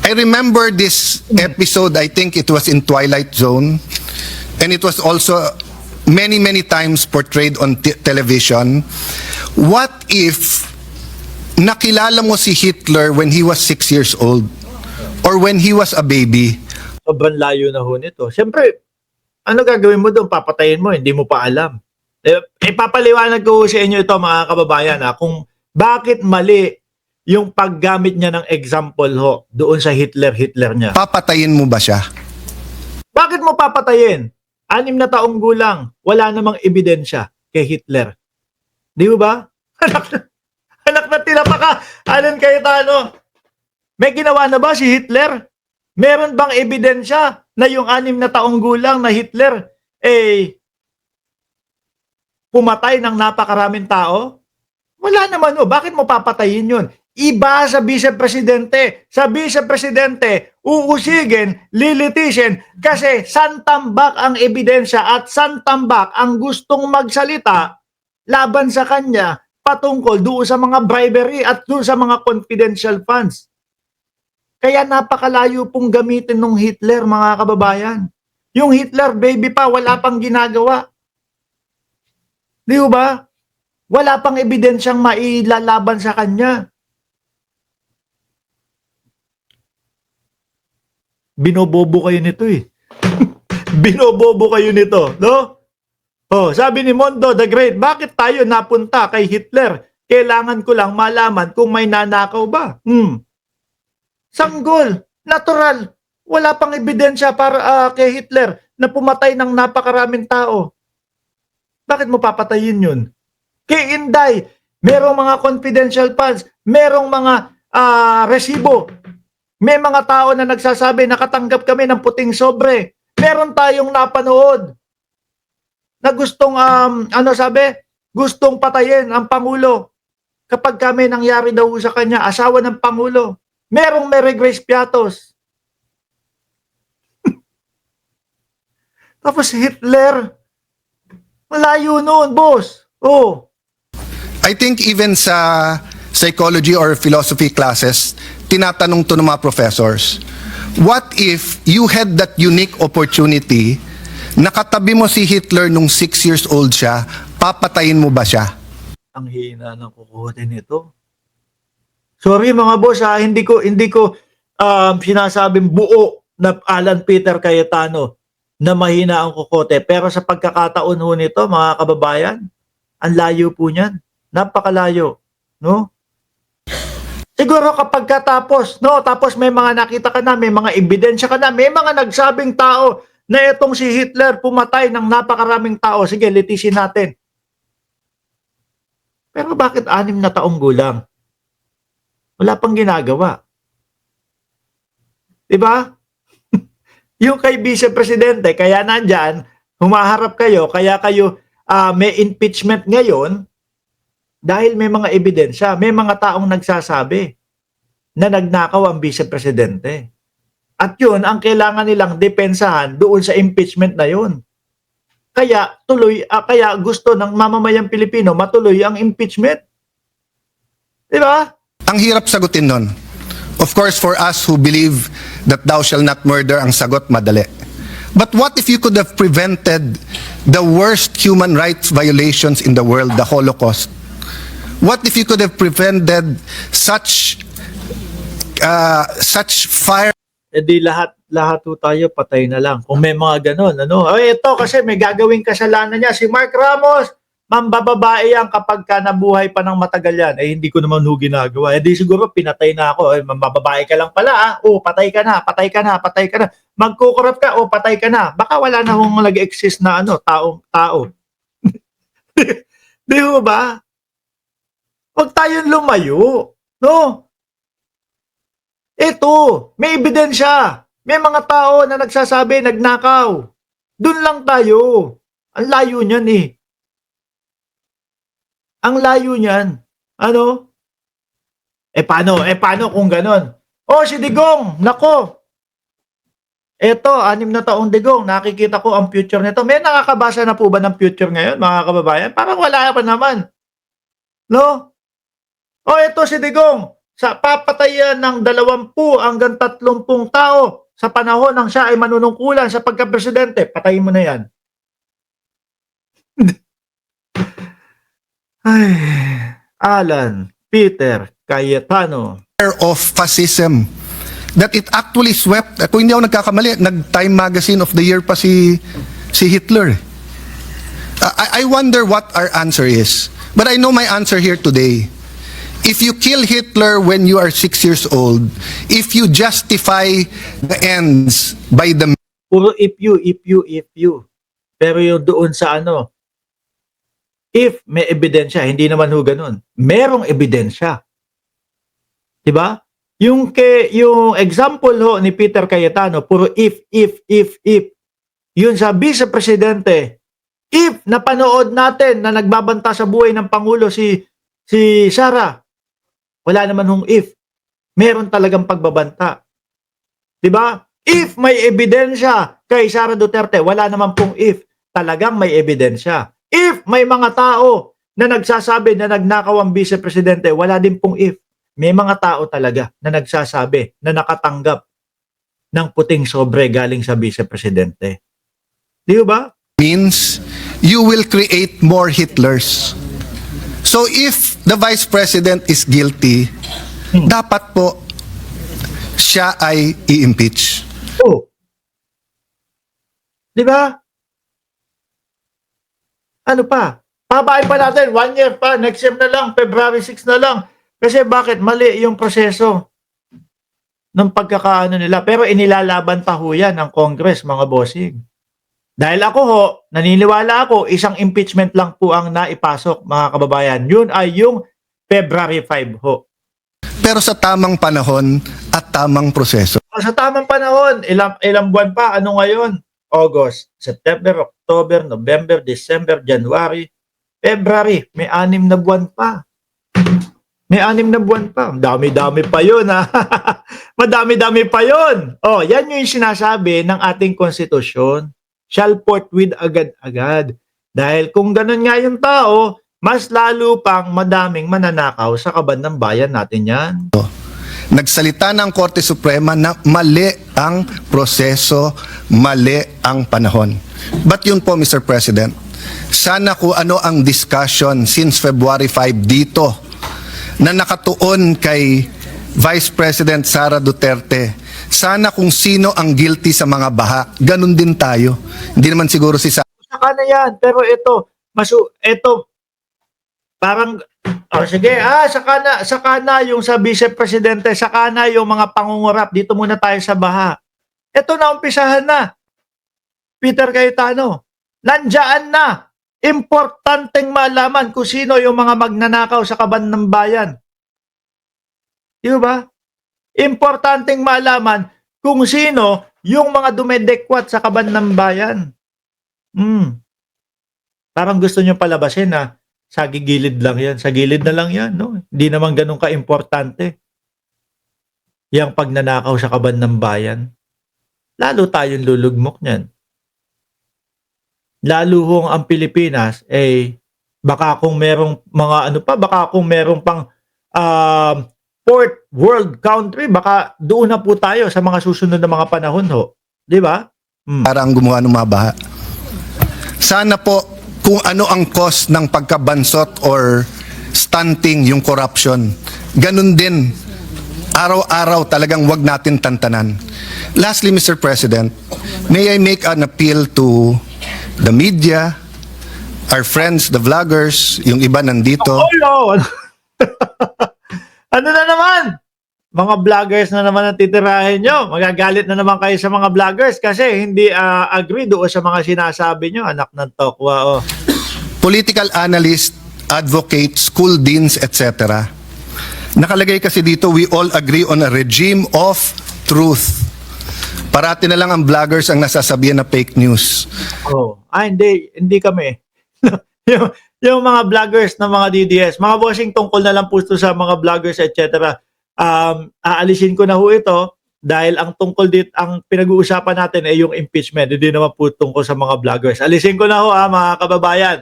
I remember this episode, I think it was in Twilight Zone, and it was also many, many times portrayed on television. What if nakilala mo si Hitler when he was 6 years old or when he was a baby? Sobrang layo na ho nito. Siyempre, ano gagawin mo doon? Papatayin mo, hindi mo pa alam. Ipapaliwanag ko sa inyo ito mga kababayan kung bakit mali yung paggamit niya ng example ho doon sa Hitler niya. Papatayin mo ba siya? Bakit mo papatayin? 6 na taong gulang, wala namang ebidensya kay Hitler. Di ba? Anak na tinapaka, Alan Cayetano. May ginawa na ba si Hitler? Meron bang ebidensya na yung 6 na taong gulang na Hitler pumatay ng napakaraming tao? Wala naman o. Bakit mo papatayin yun? Iba sa vice-presidente. Sa vice-presidente, uusigin, lilitisin, kasi santambak ang ebidensya at santambak ang gustong magsalita laban sa kanya patungkol doon sa mga bribery at doon sa mga confidential funds. Kaya napakalayo pong gamitin ng Hitler, mga kababayan. Yung Hitler, baby pa, wala pang ginagawa. Di ba? Wala pang ebidensyang mailalaban sa kanya. Binobobo kayo nito eh. Binobobo kayo nito, no? Oh, sabi ni Mondo the Great, bakit tayo napunta kay Hitler? Kailangan ko lang malaman kung may nanakaw ba. Sanggol, natural. Wala pang ebidensya para kay Hitler na pumatay ng napakaraming tao. Bakit mo papatayin yun? Kay Inday, merong mga confidential funds, merong mga resibo. May mga tao na nagsasabi, nakatanggap kami ng puting sobre. Meron tayong napanood na gustong, gustong patayin ang Pangulo. Kapag kami nangyari daw sa kanya, asawa ng Pangulo. Merong Mary Grace Piatos. Tapos Hitler, malayo noon, boss. Oh. I think even sa psychology or philosophy classes, tinatanong to ng mga professors, what if you had that unique opportunity, nakatabi mo si Hitler nung 6 years old siya, papatayin mo ba siya? Ang hina ng kukutin nito. Sorry mga boss, hindi ko sinasabing buo na Alan Peter Cayetano na mahina ang kukote. Pero sa pagkakataon ho nito, mga kababayan, ang layo po niyan. Napakalayo. No? Siguro kapag katapos, no, tapos may mga nakita ka na, may mga ebidensya ka na, may mga nagsabing tao na itong si Hitler pumatay ng napakaraming tao. Sige, litisin natin. Pero bakit 6 na taong gulang? Wala pang ginagawa. Diba? Yung kay vice-presidente, kaya nandyan, humaharap kayo, kaya kayo may impeachment ngayon, dahil may mga ebidensya, may mga taong nagsasabi na nagnakaw ang vice-presidente. At yun, ang kailangan nilang depensahan doon sa impeachment na yun. Kaya kaya gusto ng mamamayang Pilipino matuloy ang impeachment. Diba? Ang hirap sagutin nun. Of course, for us who believe that thou shall not murder, ang sagot madali. But what if you could have prevented the worst human rights violations in the world, the Holocaust? What if you could have prevented such fire? Di lahat po tayo patay na lang. Kung may mga ganon, ano? Ito kasi may gagawing kasalanan niya. Si Mark Ramos, mambababae yan kapag ka nabuhay pa ng matagal yan. Hindi ko naman ginagawa. Di siguro pinatay na ako. Mambababae ka lang pala. Patay ka na, patay ka na, patay ka na. Magkukurap ka, patay ka na. Baka wala na hong nag-exist na tao. Di ba? Huwag tayong lumayo. No? Ito, may ebidensya. May mga tao na nagsasabi, nagnakaw. Doon lang tayo. Ang layo niyan eh. Ang layo niyan. Ano? Paano kung ganon? Si Digong, nako. Eto, 6 na taong Digong, nakikita ko ang future nito. May nakakabasa na po ba ng future ngayon, mga kababayan? Parang wala pa naman. No? Ito si Digong. papatayan ng 20 hanggang 30 tao sa panahon ng siya ay manunungkulan sa pagka-presidente, patayin mo na yan. Ay, Alan Peter Cayetano. Of fascism that it actually swept, kung hindi ako nagkakamali, nag-Time Magazine of the Year pa si Hitler. I wonder what our answer is. But I know my answer here today. If you kill Hitler when you are 6 years old, if you justify the ends by the Puro if you. Pero yung doon sa ano, if may ebidensya, hindi naman ho ganun. Merong ebidensya. Diba? Yung example ho ni Peter Cayetano, puro if. Yun sa vice-presidente, if napanood natin na nagbabanta sa buhay ng Pangulo si Sara, wala naman hong if. Meron talagang pagbabanta. Diba? If may ebidensya kay Sara Duterte, wala naman pong if. Talagang may ebidensya. If may mga tao na nagsasabi na nagnakaw ang vice-presidente, wala din pong if. May mga tao talaga na nagsasabi na nakatanggap ng puting sobre galing sa vice-presidente. Di ba? means you will create more Hitlers. So if the Vice President is guilty, dapat po siya ay i-impeach. Oh. Di ba? Ano pa? Pabain pa natin, 1 year pa, next year na lang, February 6 na lang. Kasi bakit? Mali yung proseso ng pagkakaano nila. Pero inilalaban pa ho yan ng Congress, mga bossing. Dahil ako ho, naniniwala ako, isang impeachment lang po ang naipasok, mga kababayan. Yun ay yung February 5 ho. Pero sa tamang panahon at tamang proseso. Sa tamang panahon, ilang buwan pa, ano ngayon? August, September, October, November, December, January, February. May 6 na buwan pa. May 6 na buwan pa. Dami-dami pa yun, ha? Madami-dami pa yun. Oh, yan yung sinasabi ng ating konstitusyon. Shall forthwith agad-agad. Dahil kung ganun nga yung tao, mas lalo pang madaming mananakaw sa kaban ng bayan natin yan. Nagsalita ng Korte Suprema na mali ang proseso, mali ang panahon. But yun po, Mr. President, sana kung ano ang discussion since February 5 dito na nakatuon kay Vice President Sara Duterte, sana kung sino ang guilty sa mga baha, ganun din tayo. Hindi naman siguro si Sara. Saka na yan, pero ito, parang, sige, saka na yung sa vice-presidente, saka na yung mga pangungurap, dito muna tayo sa baha. Ito na, umpisahan na. Peter Cayetano, nandiyan na. Importanteng malaman kung sino yung mga magnanakaw sa kaban ng bayan. Di ba? Importanteng malaman kung sino yung mga dumedekwat sa kaban ng bayan. Parang gusto nyo palabasin na sa gilid lang yan. Sa gilid na lang yan. No? Hindi naman ganun ka-importante. Yang pagnanakaw sa kaban ng bayan. Lalo tayong lulugmok niyan. Lalo hong ang Pilipinas, baka kung merong mga baka kung merong pang fourth world country, baka doon na po tayo sa mga susunod na mga panahon ho. Di ba? Parang gumawa ng mga baha. Sana po kung ano ang cause ng pagkabansot or stunting yung corruption. Ganun din. Araw-araw talagang wag natin tantanan. Lastly, Mr. President, may I make an appeal to the media, our friends, the vloggers, yung iba nandito. Oh, ano na naman? Mga vloggers na naman ang titirahin nyo. Magagalit na naman kayo sa mga vloggers kasi hindi agree doon sa mga sinasabi nyo. Anak ng tokwa, oh. Political analysts, advocates, school deans, etc. Nakalagay kasi dito, we all agree on a regime of truth. Parati na lang ang vloggers ang nasasabihan na fake news. Oh, hindi kami. yung mga vloggers ng mga DDS, mga bossing tungkol na lang po sa mga vloggers, etc. Aalisin ko na ho ito dahil ang tungkol dito, ang pinag-uusapan natin ay yung impeachment. Hindi naman po tungkol sa mga vloggers. Alisin ko na ho mga kababayan.